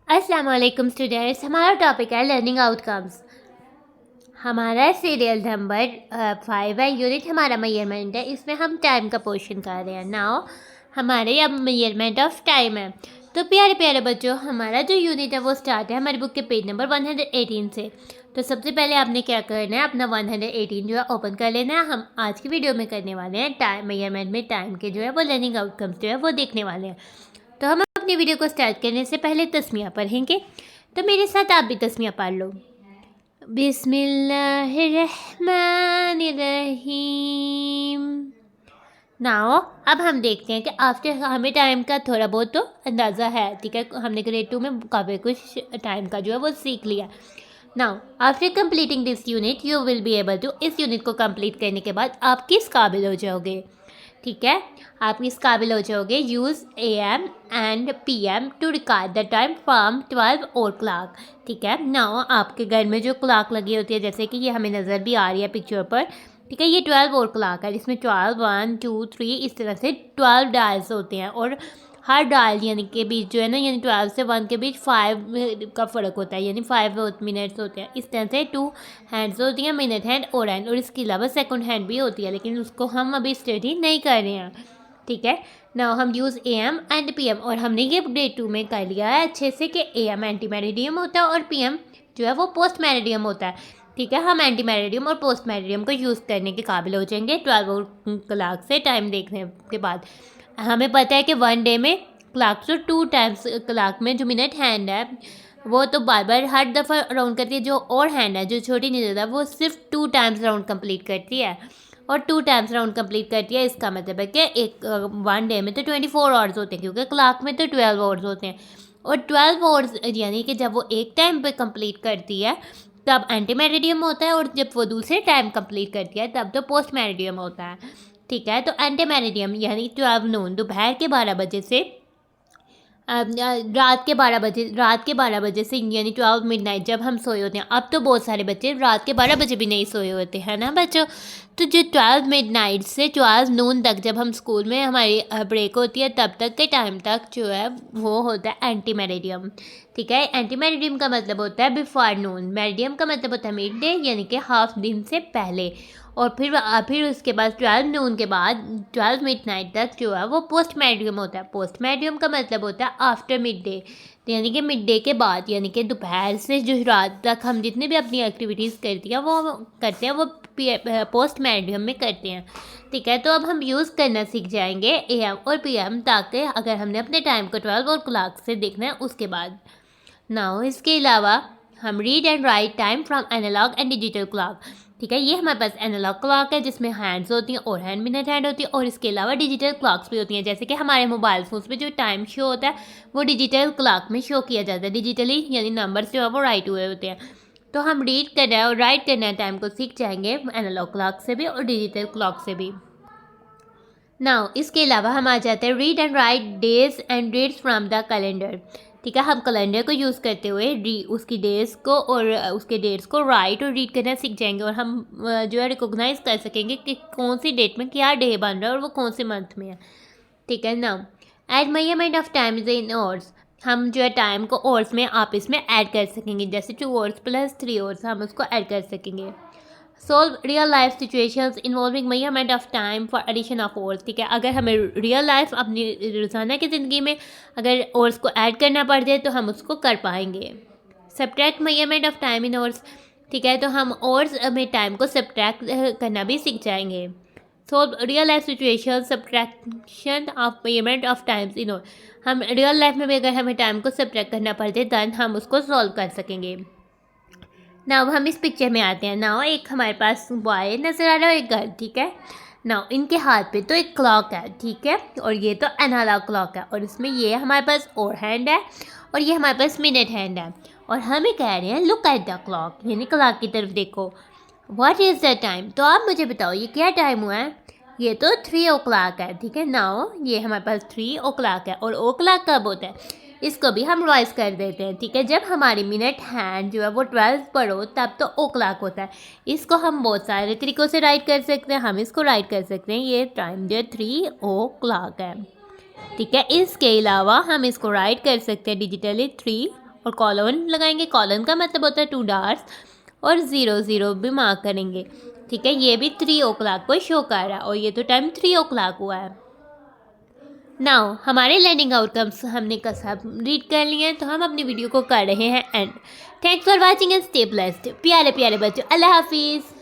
अस्सलाम वालेकुम स्टूडेंट्स। हमारा टॉपिक है लर्निंग आउटकम्स। हमारा सीरियल नंबर 5 है। यूनिट हमारा मेजरमेंट है। इसमें हम टाइम का पोर्शन कर रहे हैं। नाउ हमारे अब मेजरमेंट ऑफ टाइम है। तो प्यारे प्यारे बच्चों, हमारा जो यूनिट है वो स्टार्ट है हमारी बुक के पेज नंबर 118 से। तो सबसे पहले आपने क्या करना है, अपना 118 जो है ओपन कर लेना है। हम आज की वीडियो में करने वाले हैं टाइम मेजरमेंट में टाइम के जो है वो लर्निंग आउटकम्स जो है वो देखने वाले हैं। तो हम अपनी वीडियो को स्टार्ट करने से पहले तस्मिया पढ़ेंगे। तो मेरे साथ आप भी तस्मिया पढ़ लो। बिस्मिल्लाहिर्रहमानिर्रहीम। नाउ अब हम देखते हैं कि आफ्टर हमें टाइम का थोड़ा बहुत तो अंदाज़ा है, ठीक है। हमने ग्रेड 2 में काफ़ी कुछ टाइम का जो है वो सीख लिया। Now after completing this unit you will be able to, इस यूनिट को कंप्लीट करने के बाद आप किस काबिल हो जाओगे, ठीक है। आप इस काबिल हो जाओगे use AM and PM to record the time from 12 hour clock, ठीक है। नाउ आपके घर में जो क्लॉक लगी होती है, जैसे कि ये हमें नज़र भी आ रही है पिक्चर पर, ठीक है। ये 12 और क्लॉक है जिसमें 12 1 2 3 इस तरह से 12 डायल्स होते हैं और हर डायल यानी के बीच जो है ना, यानी 12 से 1 के बीच 5 का फ़र्क होता है, यानी 5 मिनट्स होते हैं। इस तरह से 2 हैंड्स होती हैं, मिनट हैंड और हैंड, और इसके अलावा सेकंड हैंड भी होती है, लेकिन उसको हम अभी स्टडी नहीं कर रहे हैं, ठीक है ना। हम यूज़ AM एंड PM, और हमने ये ग्रेड 2 में कर लिया है अच्छे से कि AM एंटी मेरिडियम होता है और PM जो है वो पोस्ट मेरिडियम होता है, ठीक है। हम एंटी मेरिडियम और पोस्ट मेरिडियम को यूज़ करने के काबिल हो जाएंगे 12 क्लॉक से टाइम देखने के बाद। हमें पता है कि 1 डे में क्लॉक तो 2 टाइम्स क्लॉक में जो मिनट हैंड है वो तो बार बार हर दफ़ा राउंड करती है, जो और हैंड है जो छोटी नीडल है वो सिर्फ 2 टाइम्स राउंड कंप्लीट करती है, और 2 टाइम्स राउंड कंप्लीट करती है। इसका मतलब है कि एक 1 डे में तो 24 आवर्स होते हैं, क्योंकि क्लॉक में तो 12 आवर्स होते हैं, और 12 आवर्स यानी कि जब वो एक टाइम पे कंप्लीट करती है तब एंटी मेरिडियम होता है, और जब वो दूसरे टाइम कंप्लीट करती है तब तो पोस्ट मेरिडियम होता है, ठीक है। तो एंटी मेरिडियम यानी 12 नून, दोपहर के 12 बजे से रात के 12 बजे से यानी 12 मिडनाइट जब हम सोए होते हैं। अब तो बहुत सारे बच्चे रात के 12 बजे भी नहीं सोए होते हैं ना बच्चों। तो जो 12 मिडनाइट से 12 नून तक जब हम स्कूल में हमारी ब्रेक होती है तब तक के टाइम तक जो है वो होता है एंटी मेरिडियम, ठीक है। एंटी मेरिडियम का मतलब होता है बिफोर नून, मेरिडियम का मतलब होता है मिड डे यानी कि हाफ दिन से पहले, और फिर उसके बाद 12 नून के बाद 12 मिडनाइट तक जो है वो पोस्ट मेरिडियम होता है। पोस्ट मेरिडियम का मतलब होता है आफ्टर मिड डे, यानी कि मिड डे के बाद, यानी कि दोपहर से जो रात तक हम जितने भी अपनी एक्टिविटीज़ करते हैं वो पोस्ट मेरिडियम में करते हैं, ठीक है। तो अब हम यूज़ करना सीख जाएंगे AM और PM, ताकि अगर हमने अपने टाइम को 12 और क्लॉक से देखना है उसके बाद। नाउ इसके अलावा हम read and write time from analog and digital clock, ठीक है। ये हमारे पास एनालॉग क्लॉक है जिसमें हैंड्स होती हैं और हैंड मिनट हैंड होती है, और इसके अलावा डिजिटल क्लॉक्स भी होती हैं, जैसे कि हमारे मोबाइल फोन्स में जो टाइम शो होता है वो डिजिटल क्लॉक में शो किया जाता है डिजिटली, यानी नंबर्स जो है वो राइट हुए होते हैं। तो हम रीड करना है और राइट करना है टाइम को सीख जाएंगे एनालॉग क्लॉक से भी और डिजिटल क्लॉक से भी। नाउ इसके अलावा हम आ जाते हैं read and write days and dates from the calendar, ठीक है। हम कैलेंडर को यूज़ करते हुए उसकी डेज को और उसके डेट्स को राइट और रीड करना सीख जाएंगे, और हम जो है रिकॉग्नाइज कर सकेंगे कि कौन सी डेट में क्या डे बन रहा है और वो कौन से मंथ में है, ठीक है। Now add measurement of time is in hours, हम जो है टाइम को आवर्स में आप इसमें ऐड कर सकेंगे, जैसे 2 आवर्स प्लस 3 आवर्स हम उसको ऐड कर सकेंगे। Solve real life situations involving measurement of time for addition of hours, ठीक है। अगर हमें रियल लाइफ अपनी रोज़ाना की ज़िंदगी में अगर ओवर्स को ऐड करना पड़ जाए तो हम उसको कर पाएंगे। Subtract measurement of time in overs, ठीक है। तो हम ओवर्स में टाइम को सब्ट्रैक्ट करना भी सीख जाएंगे। Solve real life situation subtraction of measurement of times in over, हम रियल लाइफ में भी अगर हमें टाइम को सब्ट्रैक्ट करना पड़ जाए दैन हम उसको सॉल्व कर सकेंगे। नाउ हम इस पिक्चर में आते हैं। नाउ एक हमारे पास बॉय नज़र आ रहा है और एक गर्ल, ठीक है। नाउ इनके हाथ पे तो एक क्लॉक है, ठीक है, और ये तो एनालॉग क्लॉक है, और इसमें ये हमारे पास और हैंड है और ये हमारे पास मिनट हैंड है, और हमें कह रहे हैं लुक एट द क्लॉक, यानी क्लॉक की तरफ देखो। व्हाट इज़ द टाइम, तो आप मुझे बताओ ये क्या टाइम हुआ है। ये तो 3 ओ क्लॉक है, ठीक है। नाउ ये हमारे पास 3 ओ क्लॉक है, और ओ क्लॉक कब होता है इसको भी हम रिवाइज कर देते हैं, ठीक है। जब हमारी मिनट हैंड जो है वो 12 पर हो तब तो ओ क्लॉक होता है। इसको हम बहुत सारे तरीक़ों से राइट कर सकते हैं। हम इसको राइट कर सकते हैं ये टाइम जो 3 ओ क्लॉक है, ठीक है। इसके अलावा हम इसको राइट कर सकते हैं डिजिटली 3 और कॉलन लगाएंगे। कॉलन का मतलब होता है 2 डॉट्स और 0 भी मार्क करेंगे। ठीक है, ये भी 3 o'clock को शो कर रहा है और ये तो टाइम 3 o'clock हुआ है। नाउ हमारे लर्निंग आउटकम्स हमने सब रीड कर लिए हैं, तो हम अपनी वीडियो को कर रहे हैं and. Thanks for watching and stay blessed. प्यारे प्यारे बच्चों, अल्लाह हाफिज़।